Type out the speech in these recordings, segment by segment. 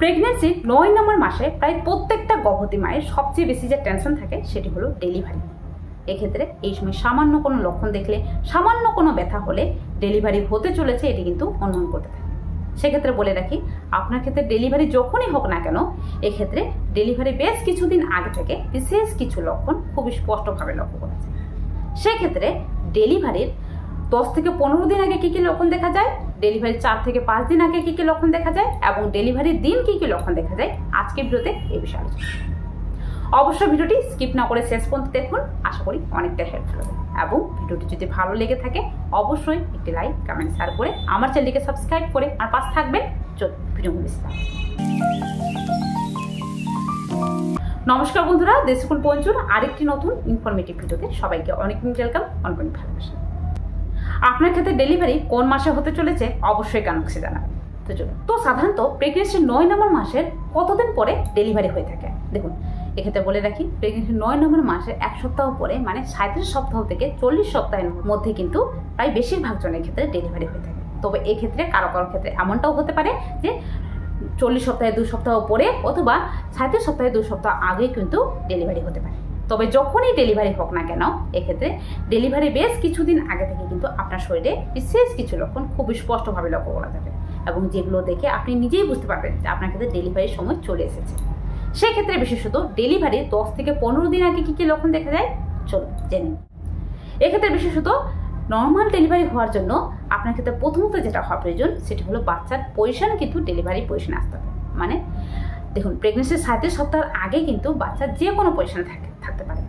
প্রেগনেন্সির ৯ নম্বর মাসে প্রায় প্রত্যেকটা গর্ভবতী মায়ের সবচেয়ে বেশি যে টেনশন থাকে সেটি হলো ডেলিভারি। এক্ষেত্রে এই সময় সামান্য কোনো লক্ষণ দেখলে, সামান্য কোনো ব্যথা হলে ডেলিভারি হতে চলেছে এটি কিন্তু অনুমান করতে থাকে। সেক্ষেত্রে বলে রাখি, আপনার ক্ষেত্রে ডেলিভারি যখনই হোক না কেন, এক্ষেত্রে ডেলিভারি বেশ কিছুদিন আগে থেকে বিশেষ কিছু লক্ষণ খুবই স্পষ্টভাবে লক্ষ্য করা যায়। সেক্ষেত্রে ডেলিভারির 10 থেকে 15 দিন আগে কী কী লক্ষণ দেখা যায়, ডেলিভারির 4 থেকে 5 দিন আগে কী কী লক্ষণ দেখা যায় এবং ডেলিভারির দিন কী কী লক্ষণ দেখা যায়, আজকের ভিডিওতে এই বিষয়ে আলোচনা। অবশ্যই ভিডিওটি স্কিপ না করে শেষ পর্যন্ত দেখুন, আশা করি অনেকটা হেল্পফুল হবে। এবং ভিডিওটি যদি ভালো লেগে থাকে অবশ্যই একটি লাইক, কমেন্ট, শেয়ার করে আমার চ্যানেলটিকে সাবস্ক্রাইব করে আর পাশে থাকবেন। ভিডিওগুলি নমস্কার বন্ধুরা, দেশকুল পঞ্চুর আরেকটি নতুন ইনফরমেটিভ ভিডিওতে সবাইকে অনেক ওয়েলকাম, অনেক ভালোবাসা। আপনার ক্ষেত্রে ডেলিভারি কোন মাসে হতে চলেছে অবশ্যই কমেন্টে জানাবেন। তো সাধারণত প্রেগনেন্সির 9 নম্বর মাসের কতদিন পরে ডেলিভারি হয়ে থাকে? দেখুন, এক্ষেত্রে বলে রাখি, প্রেগনেন্সির 9 নম্বর মাসের 1 সপ্তাহ পরে মানে 37 সপ্তাহ থেকে 40 সপ্তাহের মধ্যে কিন্তু প্রায় বেশিরভাগ জনের ক্ষেত্রে ডেলিভারি হয়ে থাকে। তবে এক্ষেত্রে কারো কারো ক্ষেত্রে এমনটাও হতে পারে যে 40 সপ্তাহে 2 সপ্তাহ পরে অথবা 37 সপ্তাহে 2 সপ্তাহ আগে কিন্তু ডেলিভারি হতে পারে। তবে যখনই ডেলিভারি হোক না কেন, এক্ষেত্রে ডেলিভারি বেশ কিছুদিন আগে থেকে কিন্তু আপনার শরীরে বিশেষ কিছু লক্ষণ খুব স্পষ্টভাবে লক্ষ্য করা যাবে এবং যেগুলো দেখে আপনি নিজেই বুঝতে পারবেন যে আপনার ক্ষেত্রে ডেলিভারির সময় চলে এসেছে। সেক্ষেত্রে বিশেষত ডেলিভারির 10 থেকে 15 দিন আগে কী কী লক্ষণ দেখা যায় চলুন জেনে নিন। এক্ষেত্রে বিশেষত নর্মাল ডেলিভারি হওয়ার জন্য আপনার ক্ষেত্রে প্রথমত যেটা হওয়া প্রয়োজন সেটি হলো বাচ্চার পজিশন কিন্তু ডেলিভারি পজিশনে আসতে হবে। মানে দেখুন, প্রেগনেন্সির 37 সপ্তাহের আগে কিন্তু বাচ্চা যে কোনো পজিশনে থাকতে পারে,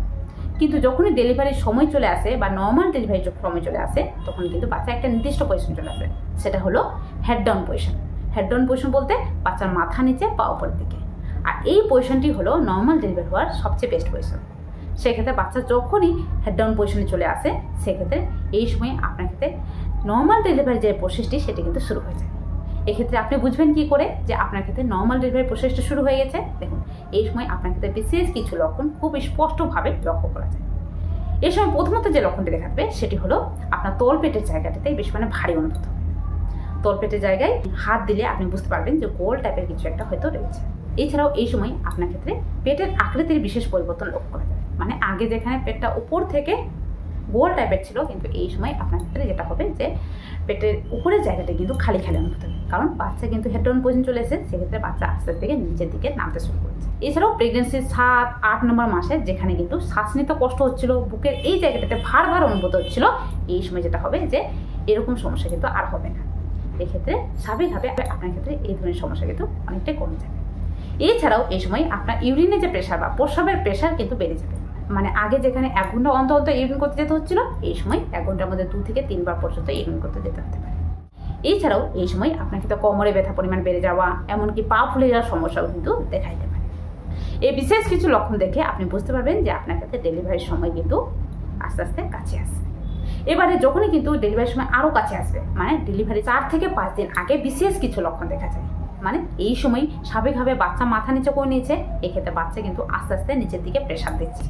কিন্তু যখনই ডেলিভারির সময় চলে আসে বা নর্মাল ডেলিভারির সময় চলে আসে তখন কিন্তু বাচ্চা একটা নির্দিষ্ট পজিশন চলে আসে, সেটা হলো head down position. Head down position বলতে বাচ্চার মাথা নিচে পা উপরের দিকে, আর এই পজিশনটি হলো নর্মাল ডেলিভারি হওয়ার সবচেয়ে বেস্ট পজিশন। সেক্ষেত্রে বাচ্চা যখনই হেড ডাউন পজিশনে চলে আসে সেক্ষেত্রে এই সময় আপনার ক্ষেত্রে নর্মাল ডেলিভারি যে প্রসেসটি সেটি কিন্তু শুরু হয়ে যায়। এক্ষেত্রে আপনি বুঝবেন কি করে যে আপনার ক্ষেত্রে নর্মাল ডেলিভারি প্রসেসটা শুরু হয়ে গেছে? দেখুন, এই সময় আপনার ক্ষেত্রে বিশেষ কিছু লক্ষণ খুব স্পষ্টভাবে লক্ষ্য করা যায়। এই সময় প্রথমত যে লক্ষণটি দেখা যাবে সেটি হলো আপনার তলপেটের জায়গাটিতে বেশ ভারী অনুভূত হবে। তলপেটের জায়গায় হাত দিলে আপনি বুঝতে পারবেন যে গোল টাইপের কিছু একটা হয়তো রয়েছে। এছাড়াও এই সময় আপনার ক্ষেত্রে পেটের আকৃতির বিশেষ পরিবর্তন লক্ষ্য করা যায়। মানে আগে যেখানে পেটটা উপর থেকে গোল টাইপের ছিল, কিন্তু এই সময় আপনার ক্ষেত্রে যেটা হবে যে পেটের উপরের জায়গাটা কিন্তু খালি খালি অনুভূত হবে, কারণ বাচ্চা কিন্তু হেড ডাউন পজিশন চলে এসেছে। সেক্ষেত্রে বাচ্চা আস্তে আস্তে নিচের দিকে নামতে শুরু করেছে। এছাড়াও প্রেগনেন্সির 7-8 নম্বর মাসে যেখানে কিন্তু শ্বাস নিতে কষ্ট হচ্ছিল, বুকের এই জায়গাটাতে ভার ভার অনুভূত হচ্ছিল, এই সময় যেটা হবে যে এরকম সমস্যা কিন্তু আর হবে না। এক্ষেত্রে স্বাভাবিকভাবে আপনার ক্ষেত্রে এই ধরনের সমস্যা কিন্তু অনেকটাই কমে যাবে। এছাড়াও এই সময় আপনার ইউরিনের যে প্রেশার বা প্রস্রাবের প্রেশার কিন্তু বেড়ে যাবে। মানে আগে যেখানে 1 ঘন্টা অন্তর অন্তর ইউরিন করতে যেতে হচ্ছিল, এই সময় 1 ঘন্টার মধ্যে 2 থেকে 3 বার পর্যন্ত ইউরিন করতে যেতে হতে পারে। এছাড়াও এই সময় আপনার ক্ষেত্রে কোমরে ব্যথা পরিমাণ বেড়ে যাওয়া, এমনকি পা ফুলে যাওয়ার সমস্যাও কিন্তু দেখা দিতে পারে। এই বিশেষ কিছু লক্ষণ দেখে আপনি বুঝতে পারবেন যে আপনার ক্ষেত্রে ডেলিভারির সময় কিন্তু আস্তে আস্তে কাছে আসবে। এবারে যখনই কিন্তু ডেলিভারির সময় আরও কাছে আসবে, মানে ডেলিভারি 4 থেকে 5 দিন আগে বিশেষ কিছু লক্ষণ দেখা যায়। মানে এই সময় স্বাভাবিকভাবে বাচ্চা মাথা নিচে করে নিয়েছে, এক্ষেত্রে বাচ্চা কিন্তু আস্তে আস্তে নিচের দিকে প্রেশার দিচ্ছে।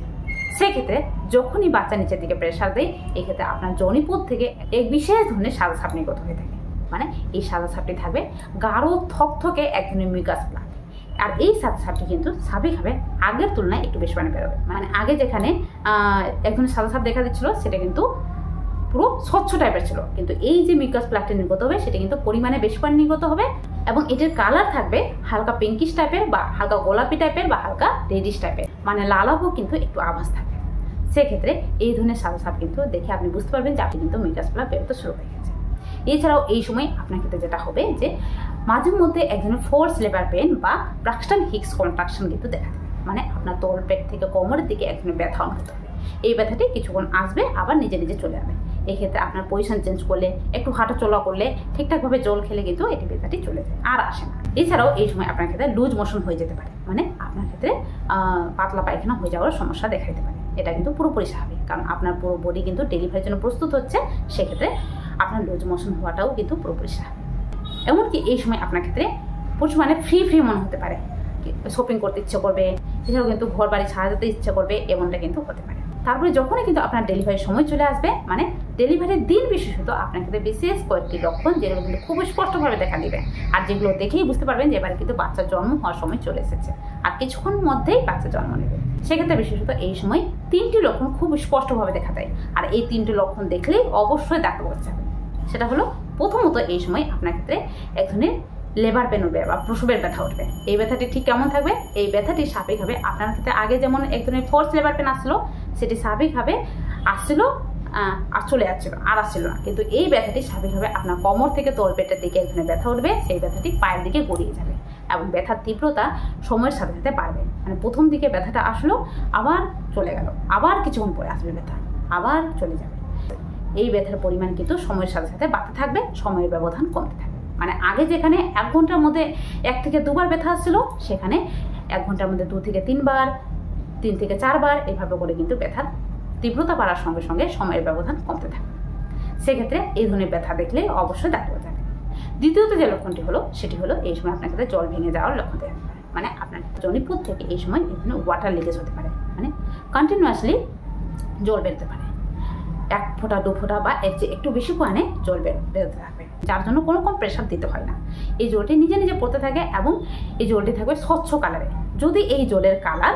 সেক্ষেত্রে যখনই বাচ্চা নিচের দিকে প্রেশার দেয়, এক্ষেত্রে আপনার জনিপুর থেকে এক বিশেষ ধরনের সাদা সাপ নির্গত হয়ে থাকে। মানে এই সাদা সাপটি থাকবে গাঢ় থকথকে এক ধরনের মিউকাস প্লাগ, আর এই সাদা সাপটি কিন্তু স্বাভাবিকভাবে আগের তুলনায় একটু বেশি বেরোবে। মানে আগে যেখানে এক ধরনের সাদা সাপ দেখা দিচ্ছিল সেটা কিন্তু পুরো স্বচ্ছ টাইপের ছিল, কিন্তু এই যে মিউকাস প্লাগটি নির্গত হবে সেটা কিন্তু পরিমাণে বেশি পরিমাণে নির্গত হবে এবং এটির কালার থাকবে হালকা পিঙ্কিশ টাইপের বা হালকা গোলাপি টাইপের বা হালকা রেডিশ টাইপের, মানে লালাভও কিন্তু একটু আভাস থাকে। সেক্ষেত্রে এই ধরনের সাদা সাপ কিন্তু দেখে আপনি বুঝতে পারবেন যে আপনি কিন্তু মিউকাস প্লাগ বেরোতে শুরু হয়ে গেছে। এছাড়াও এই সময় আপনার ক্ষেত্রে যেটা হবে যে মাঝে মধ্যে এক ধরনের ফোর্স লেবার পেন বা ব্রাক্সটন হিক্স কন্ট্রাকশন কিন্তু দেখা যাবে। মানে আপনার তল পেট থেকে কোমরের দিকে এক ধরনের ব্যথা অনুভূত হবে। এই ব্যথাটি কিছুক্ষণ আসবে, আবার নিজে নিজে চলে যাবে। এক্ষেত্রে আপনার পজিশন চেঞ্জ করলে, একটু হাঁটা চলা করলে, ঠিকঠাকভাবে জল খেলে কিন্তু এটি ব্যথাটি চলে যায়, আর আসে না। এছাড়াও এই সময় আপনার ক্ষেত্রে লুজ মোশন হয়ে যেতে পারে, মানে আপনার ক্ষেত্রে পাতলা পায়খানা হয়ে যাওয়ার সমস্যা দেখা দিতে পারে। এটা কিন্তু পুরোপুরি স্বাভাবিক, কারণ আপনার পুরো বডি কিন্তু ডেলিভারির জন্য প্রস্তুত হচ্ছে। সেক্ষেত্রে আপনার লুজ মোশন হওয়াটাও কিন্তু পুরোপুরি স্বাভাবিক। এমনকি এই সময় আপনার ক্ষেত্রে প্রচুর ফ্রি মনে হতে পারে, শপিং করতে ইচ্ছে করবে, এছাড়াও কিন্তু ঘর বাড়ি ছাড়া যেতে ইচ্ছে করবে, এমনটা কিন্তু হতে পারে। তারপরে যখনই কিন্তু আপনার ডেলিভারির সময় চলে আসবে, মানে ডেলিভারির দিন বিশেষত আপনার ক্ষেত্রে বিশেষ কয়েকটি লক্ষণ যেগুলো কিন্তু খুব স্পষ্টভাবে দেখা দিবে, আর যেগুলো দেখেই বুঝতে পারবেন যে এবার কিন্তু বাচ্চার জন্ম হওয়ার সময় চলে এসেছে আর কিছুক্ষণ মধ্যেই বাচ্চা জন্ম নেবে। সেক্ষেত্রে বিশেষত এই সময় 3টি লক্ষণ খুব স্পষ্টভাবে দেখা দেয়, আর এই 3টি লক্ষণ দেখলেই অবশ্যই ডাক্তার বলতে হবে। সেটা হলো, প্রথমত এই সময় আপনার ক্ষেত্রে এক ধরনের লেবার পেন উঠবে বা প্রসবের ব্যথা উঠবে। এই ব্যথাটি ঠিক কেমন থাকবে? এই ব্যথাটি স্বাভাবিকভাবে আপনার ক্ষেত্রে আগে যেমন এক ধরনের ফোর্স লেবার পেন আসলো, সেটি স্বাভাবিকভাবে আসছিল আর চলে যাচ্ছিল, আর আসছিল না। কিন্তু এই ব্যথাটি স্বাভাবিকভাবে আপনার কোমর থেকে তলপেটের দিকে এক ধরনের ব্যথা উঠবে, সেই ব্যথাটি পায়ের দিকে গড়িয়ে যাবে এবং ব্যথার তীব্রতা সময়ের সাথে সাথে বাড়বে। মানে প্রথম দিকে ব্যথাটা আসলো, আবার চলে গেল, আবার কিছুক্ষণ পরে আসবে ব্যথা, আবার চলে যাবে। এই ব্যথার পরিমাণ কিন্তু সময়ের সাথে সাথে বাড়তে থাকবে, সময়ের ব্যবধান কমতে থাকবে। মানে আগে যেখানে 1 ঘন্টার মধ্যে 1 থেকে 2 বার ব্যথা আসছিল, সেখানে 1 ঘন্টার মধ্যে 2 থেকে 3 বার, 3 থেকে 4 বার, এভাবে করে কিন্তু ব্যথার তীব্রতা বাড়ার সঙ্গে সঙ্গে সময়ের ব্যবধান কমতে থাকে। সেক্ষেত্রে এই ধরনের ব্যথা দেখলে অবশ্যই ডাক্তার যাবে। দ্বিতীয়ত যে লক্ষণটি হলো, সেটি হলো এই সময় আপনার ক্ষেত্রে জল ভেঙে যাওয়ার লক্ষণ দেখা যাবে। মানে আপনার জনিপুর থেকে এই সময় এই ধরনের ওয়াটার লিকেজ হতে পারে, মানে কন্টিনিউয়াসলি জল বেরোতে পারে, 1 ফোঁটা 2 ফোঁটা বা এর চেয়ে একটু বেশি পরিমাণে জল বেরোতে থাকবে, যার জন্য কোনো কম প্রেশার দিতে হয় না। এই জলটি নিজে নিজে পড়তে থাকে এবং এই জলটি থাকবে স্বচ্ছ কালারে। যদি এই জলের কালার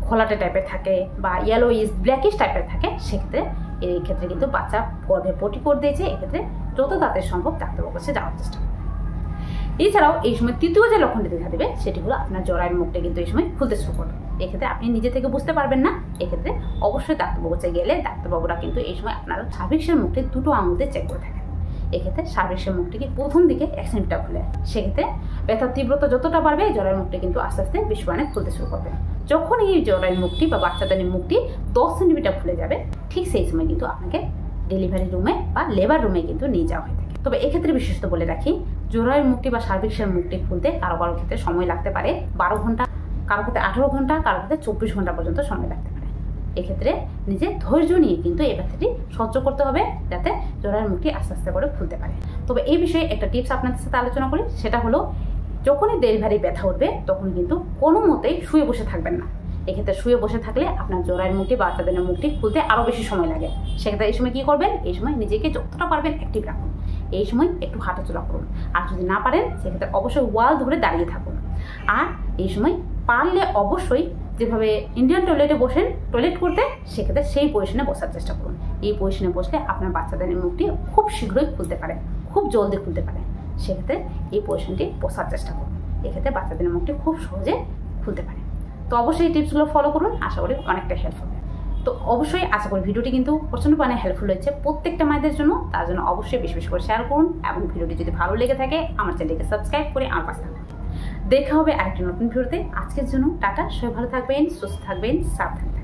ঘোলাটে টাইপের থাকে বা ইয়েলোইশ ব্ল্যাকিশ টাইপের থাকে, সেক্ষেত্রে এই ক্ষেত্রে কিন্তু বাচ্চা গর্ভে পটি করে দিয়েছে। এক্ষেত্রে যত তাড়াতাড়ি সম্ভব ডাক্তারবাবুর কাছে যাওয়ার চেষ্টা করবে। এছাড়াও এই সময় তৃতীয় যে লক্ষণটি দেখা দেবে, সেটি হলো আপনার জরায়ুর মুখটা কিন্তু এই সময় খুলতে শুরু করবে। এক্ষেত্রে আপনি নিজে থেকে বুঝতে পারবেন না, এক্ষেত্রে অবশ্যই ডাক্তারবাবুর কাছে গেলে ডাক্তারবাবুরা কিন্তু এই সময় আপনার সার্ভিক্সের মুখটি 2টো আঙুল দিয়ে চেক করে থাকেন। এক্ষেত্রে সার্ভিক্সের মুখটিকে প্রথম দিকে 1 সেন্টিমিটার খুলে, সেক্ষেত্রে ব্যথার তীব্রতা যতটা বাড়বে জরায়ুর মুখটি কিন্তু আস্তে আস্তে বেশি পরিমাণে খুলতে শুরু করবে। যখন এই জরায়ুর মুখটি বা বাচ্চাদের মুখটি 10 সেন্টিমিটার খুলে যাবে, ঠিক সেই সময় কিন্তু আপনাকে ডেলিভারি রুমে বা লেবার রুমে কিন্তু নিয়ে যাওয়া হয়ে থাকে। তবে এক্ষেত্রে বিশেষত বলে রাখি, জরায়ুর মুখটি বা সার্ভিক্সের মুখটি খুলতে কারো কারো ক্ষেত্রে সময় লাগতে পারে 12 ঘন্টা, কারো ক্ষেত্রে 18 ঘন্টা, কারো ক্ষেত্রে 24 ঘন্টা পর্যন্ত সময় লাগতে পারে। এক্ষেত্রে নিজে ধৈর্য নিয়ে কিন্তু এই ব্যথাটি সহ্য করতে হবে, যাতে জরায়ুর মুখটি আস্তে আস্তে করে খুলতে পারে। তবে এই বিষয়ে একটা টিপস আপনাদের সাথে আলোচনা করি, সেটা হলো যখনই ডেলিভারি ব্যথা উঠবে তখন কিন্তু কোনো মতেই শুয়ে বসে থাকবেন না। এক্ষেত্রে শুয়ে বসে থাকলে আপনার জরায়ুর মুখটি বা বাচ্চাদের মুখটি খুলতে আরও বেশি সময় লাগে। সেক্ষেত্রে এই সময় কী করবেন? এই সময় নিজেকে যতটা পারবেন অ্যাক্টিভ রাখুন। এই সময় একটু হাঁটাচলা করুন, আর যদি না পারেন সেক্ষেত্রে অবশ্যই ওয়াল ধরে দাঁড়িয়ে থাকুন। আর এই সময় পারলে অবশ্যই যেভাবে ইন্ডিয়ান টয়লেটে বসেন টয়লেট করতে, সেক্ষেত্রে সেই পজিশনে বসার চেষ্টা করুন। এই পজিশনে বসলে আপনার বাচ্চাদের মুখটি খুব শীঘ্রই খুলতে পারে, খুব জলদি খুলতে পারে। সেক্ষেত্রে এই পজিশনটি বসার চেষ্টা করুন, এক্ষেত্রে বাচ্চাদের মুখটি খুব সহজে খুলতে পারে। তো অবশ্যই এই টিপসগুলো ফলো করুন, আশা করি অনেকটা হেল্প হবে। তো অবশ্যই আশা করি ভিডিওটি কিন্তু প্রচণ্ড পরিমাণে হেল্পফুল হয়েছে প্রত্যেকটা মায়েদের জন্য। তার জন্য অবশ্যই বেশি বেশি করে শেয়ার করুন এবং ভিডিওটি যদি ভালো লেগে থাকে আমার চ্যানেলকে সাবস্ক্রাইব করে আমার পাশে থাকুন। দেখা হবে আরেকটি নতুন ভিডিওতে। আজকের জন্য টাটা, সবাই ভালো থাকবেন, সুস্থ থাকবেন, সাবধানে।